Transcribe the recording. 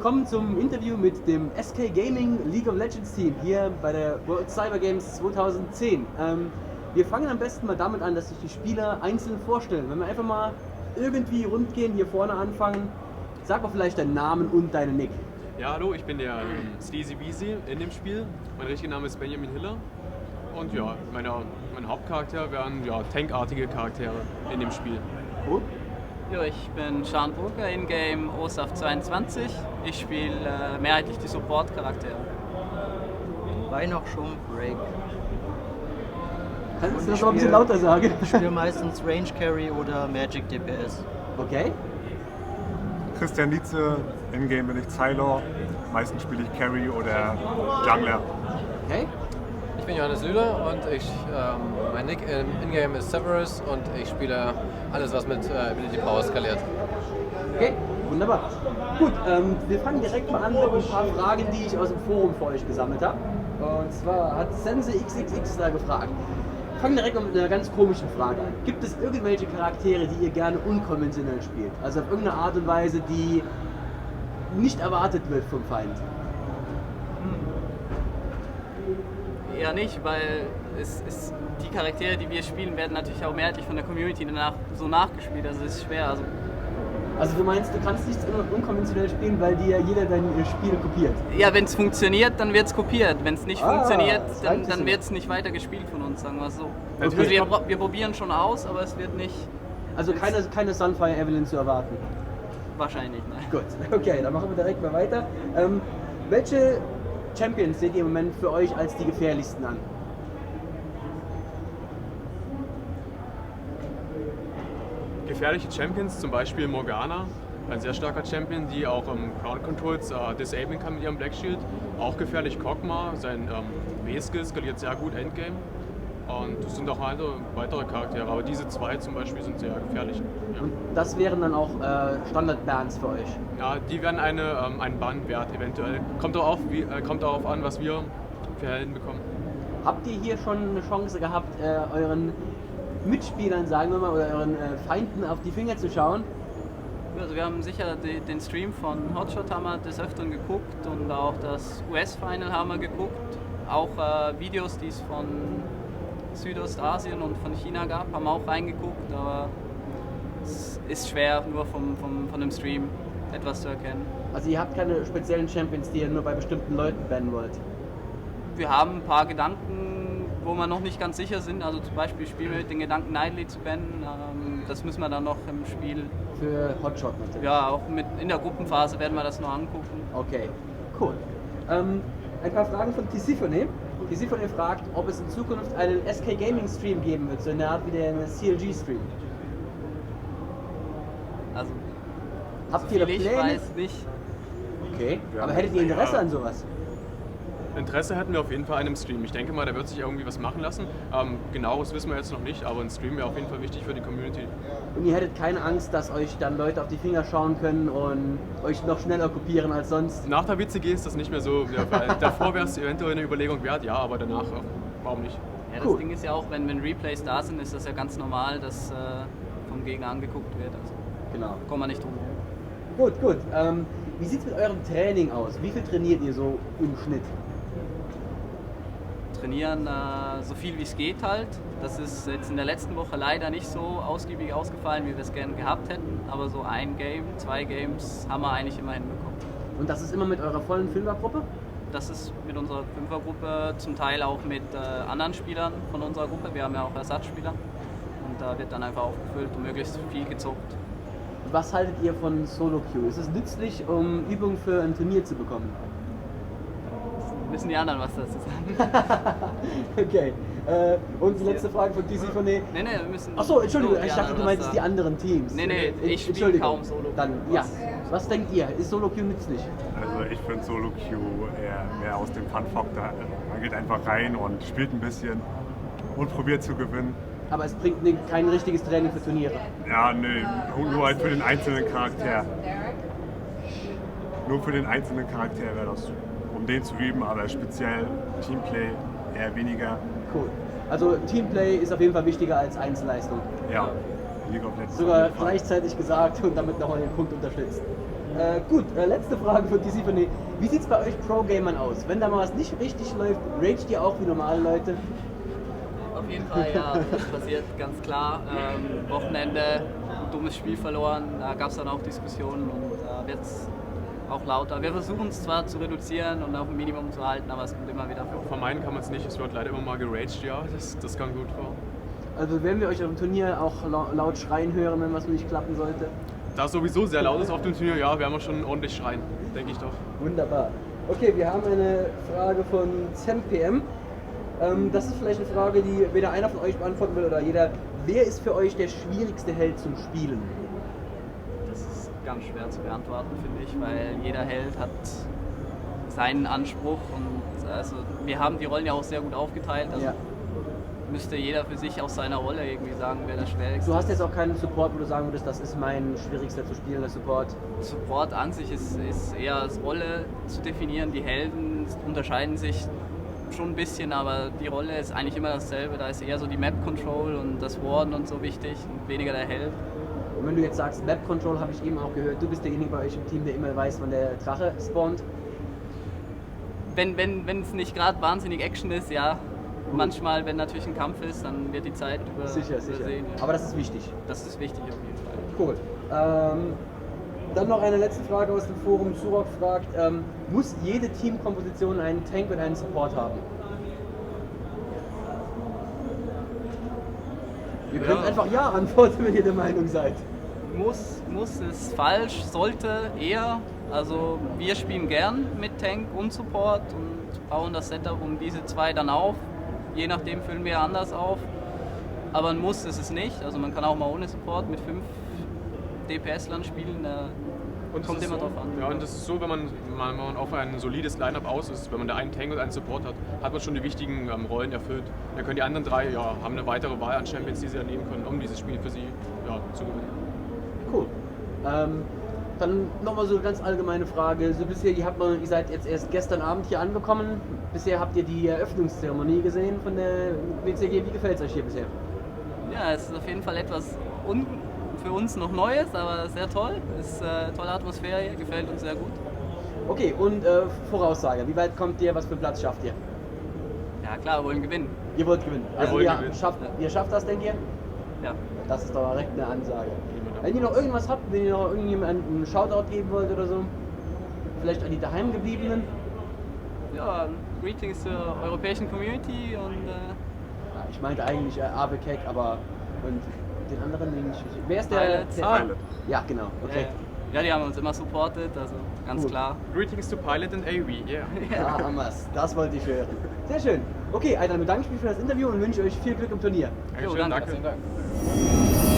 willkommen zum Interview mit dem SK Gaming League of Legends Team hier bei der World Cyber Games 2010. Wir fangen am besten mal damit an, dass sich die Spieler einzeln vorstellen. Wenn wir einfach mal irgendwie rund gehen, hier vorne anfangen, sag mal vielleicht deinen Namen und deinen Nick. Ja, hallo, ich bin der Sleazy Beezy in dem Spiel. Mein richtiger Name ist Benjamin Hiller. Und ja, mein Hauptcharakter wären tankartige Charaktere in dem Spiel. Cool. Ja, ich bin Sean Burger in Game OSAF 22. Ich spiele mehrheitlich die Support-Charaktere. Weihnachtsschumm, Break. Kannst du das noch ein bisschen lauter sagen? Ich spiele meistens Range Carry oder Magic DPS. Okay. Christian Lietze, in-game bin ich Zylor, meistens spiele ich Carry oder Jungler. Okay. Ich bin Johannes Lüder und mein Nick im Ingame ist Severus und ich spiele alles, was mit Ability Power skaliert. Okay, wunderbar. Gut, wir fangen direkt mal an mit ein paar Fragen, die ich aus dem Forum für euch gesammelt habe. Und zwar hat Sense XXX da gefragt. Fangen direkt mal mit einer ganz komischen Frage an. Gibt es irgendwelche Charaktere, die ihr gerne unkonventionell spielt? Also auf irgendeine Art und Weise, die nicht erwartet wird vom Feind? Eher nicht, weil die Charaktere, die wir spielen, werden natürlich auch mehrheitlich von der Community danach so nachgespielt. Also es ist schwer. Also du meinst, du kannst nichts unkonventionell spielen, weil dir jeder dein Spiel kopiert? Ja, wenn es funktioniert, dann wird es kopiert. Wenn es nicht funktioniert, dann so. wird es nicht weiter gespielt von uns, sagen wir es so. Okay. Also wir probieren schon aus, aber es wird nicht... Also keine Sunfire Evelyn zu erwarten? Wahrscheinlich, nein. Gut, okay, dann machen wir direkt mal weiter. Welche Champions seht ihr im Moment für euch als die gefährlichsten an? Gefährliche Champions, zum Beispiel Morgana, ein sehr starker Champion, die auch Ground Controls disablen kann mit ihrem Black Shield. Auch gefährlich Kog'Maw, sein W-Skill skaliert sehr gut Endgame. Und es sind auch weitere Charaktere, aber diese zwei zum Beispiel sind sehr gefährlich. Ja. Und das wären dann auch Standard-Bans für euch? Ja, die werden einen Ban wert eventuell. Kommt darauf an, was wir für Helden bekommen. Habt ihr hier schon eine Chance gehabt, euren Mitspielern, sagen wir mal, oder euren Feinden auf die Finger zu schauen? Also wir haben sicher den Stream von Hotshot haben wir des Öfteren geguckt und auch das US-Final haben wir geguckt. Auch Videos, die es von Südostasien und von China gab, haben wir auch reingeguckt, aber es ist schwer, nur von dem Stream etwas zu erkennen. Also ihr habt keine speziellen Champions, die ihr nur bei bestimmten Leuten bannen wollt? Wir haben ein paar Gedanken, wo wir noch nicht ganz sicher sind. Also zum Beispiel spielen wir mit den Gedanken, Nightly zu bannen. Das müssen wir dann noch im Spiel... Für Hotshot natürlich? Ja, auch in der Gruppenphase werden wir das noch angucken. Okay, cool. Ein paar Fragen von Tisiphone. Tisiphone fragt, ob es in Zukunft einen SK Gaming Stream geben wird, so in der Art wie der CLG Stream. Also, habt ihr da Pläne? Ich weiß nicht. Okay, aber hättet ihr Interesse an sowas? Interesse hätten wir auf jeden Fall an einem Stream. Ich denke mal, da wird sich irgendwie was machen lassen. Genaueres wissen wir jetzt noch nicht, aber ein Stream wäre auf jeden Fall wichtig für die Community. Und ihr hättet keine Angst, dass euch dann Leute auf die Finger schauen können und euch noch schneller kopieren als sonst? Nach der WCG ist das nicht mehr so der Fall. Davor wäre es eventuell eine Überlegung wert, ja, aber danach warum nicht? Ja, das Ding ist ja auch, wenn Replays da sind, ist das ja ganz normal, dass vom Gegner angeguckt wird. Also genau. Kommt man nicht drum. Gut. Wie sieht es mit eurem Training aus? Wie viel trainiert ihr so im Schnitt? Trainieren so viel wie es geht halt. Das ist jetzt in der letzten Woche leider nicht so ausgiebig ausgefallen, wie wir es gerne gehabt hätten. Aber so ein Game, 2 Games haben wir eigentlich immer hinbekommen. Und das ist immer mit eurer vollen Fünfergruppe? Das ist mit unserer Fünfergruppe, zum Teil auch mit anderen Spielern von unserer Gruppe. Wir haben ja auch Ersatzspieler. Und da wird dann einfach aufgefüllt und möglichst viel gezockt. Was haltet ihr von Solo Queue? Ist es nützlich, um Übungen für ein Turnier zu bekommen? Wissen die anderen, was dazu sagen. Okay. Und die letzte Frage von DC von Nee, wir müssen... Achso, Entschuldigung, ich dachte, du meintest die anderen Teams. Nee, ich spiele kaum Solo. Dann, ja. Was denkt ihr? Ist Solo Queue nützlich? Also ich finde Solo Queue eher mehr aus dem Fun-Faktor. Man geht einfach rein und spielt ein bisschen und probiert zu gewinnen. Aber es bringt kein richtiges Training für Turniere? Ja, nö, nur halt für den einzelnen Charakter. Nur für den einzelnen Charakter wäre das, um den zu üben, aber speziell Teamplay eher weniger. Cool. Also Teamplay ist auf jeden Fall wichtiger als Einzelleistung. Ja, League of Legends. Sogar gleichzeitig gesagt und damit nochmal den Punkt unterstützt. Gut, letzte Frage für DC von Wie sieht es bei euch Pro-Gamern aus? Wenn da mal was nicht richtig läuft, raged ihr auch wie normale Leute? Auf jeden Fall, ja, das passiert ganz klar. Wochenende, ein dummes Spiel verloren, da gab es dann auch Diskussionen und da wird es auch lauter. Wir versuchen es zwar zu reduzieren und auf ein Minimum zu halten, aber es kommt immer wieder vor. Vermeiden kann man es nicht, es wird leider immer mal geraged, ja, das kommt gut vor. Also werden wir euch auf dem Turnier auch laut schreien hören, wenn was nicht klappen sollte? Da es sowieso sehr laut ist auf dem Turnier, ja, werden wir schon ordentlich schreien, denke ich doch. Wunderbar. Okay, wir haben eine Frage von ZempM. Das ist vielleicht eine Frage, die weder einer von euch beantworten will oder jeder. Wer ist für euch der schwierigste Held zum Spielen? Das ist ganz schwer zu beantworten, finde ich, weil jeder Held hat seinen Anspruch und also wir haben die Rollen ja auch sehr gut aufgeteilt. Also Ja. müsste jeder für sich aus seiner Rolle irgendwie sagen, wer der schwierigste Du hast jetzt auch keinen Support, wo du sagen würdest, das ist mein schwierigster zu spielender Support. Support an sich ist eher als Rolle zu definieren. Die Helden unterscheiden sich schon ein bisschen, aber die Rolle ist eigentlich immer dasselbe. Da ist eher so die Map Control und das Warden und so wichtig und weniger der Held. Und wenn du jetzt sagst, Map Control, habe ich eben auch gehört, du bist derjenige bei euch im Team, der immer weiß, wann der Drache spawnt. Wenn es nicht gerade wahnsinnig Action ist, ja. Manchmal, wenn natürlich ein Kampf ist, dann wird die Zeit Sicher. übersehen. Ja. Aber das ist wichtig. Das ist wichtig auf jeden Fall. Cool. Dann noch eine letzte Frage aus dem Forum. Surok fragt, muss jede Teamkomposition einen Tank und einen Support haben? Ihr könnt einfach Ja antworten, wenn ihr der Meinung seid. Muss ist falsch, sollte eher. Also wir spielen gern mit Tank und Support und bauen das Setup um diese zwei dann auf. Je nachdem füllen wir anders auf. Aber ein Muss ist es nicht. Also man kann auch mal ohne Support mit 5 DPS-Lern spielen. Und Kommt es ist immer so, drauf an. Ja, und das ist so, wenn man auf ein solides Line-Up aus ist, wenn man da einen Tank und einen Support hat, hat man schon die wichtigen Rollen erfüllt. Dann können die anderen drei haben eine weitere Wahl an Champions, die sie dann nehmen können, um dieses Spiel für sie zu gewinnen. Cool. Dann nochmal so eine ganz allgemeine Frage. So bisher, ihr seid jetzt erst gestern Abend hier angekommen. Bisher habt ihr die Eröffnungszeremonie gesehen von der WCG. Wie gefällt es euch hier bisher? Ja, es ist auf jeden Fall etwas für uns noch Neues, aber sehr toll. Es ist tolle Atmosphäre hier, gefällt uns sehr gut. Okay, und Voraussage. Wie weit kommt ihr? Was für einen Platz schafft ihr? Ja klar, wir wollen gewinnen. Ihr wollt gewinnen. Also wollen ihr gewinnen. ihr schafft das, denkt ihr? Ja. Das ist doch direkt eine Ansage. Wenn ihr noch irgendwas habt, wenn ihr noch irgendjemandem einen Shoutout geben wollt oder so, vielleicht an die Daheimgebliebenen. Ja, Greetings zur europäischen Community und Ja, ich meinte eigentlich Abe Keck, aber und den anderen nicht. Wer ist der? Pilot. Pilot. Ja, genau. Okay. ja, die haben uns immer supportet, also ganz Cool. klar. Greetings to Pilot and AV, yeah. Ja, Amas, das wollte ich hören. Sehr schön. Okay, dann bedanke ich mich für das Interview und wünsche euch viel Glück im Turnier. Dankeschön, danke. danke. Vielen Dank.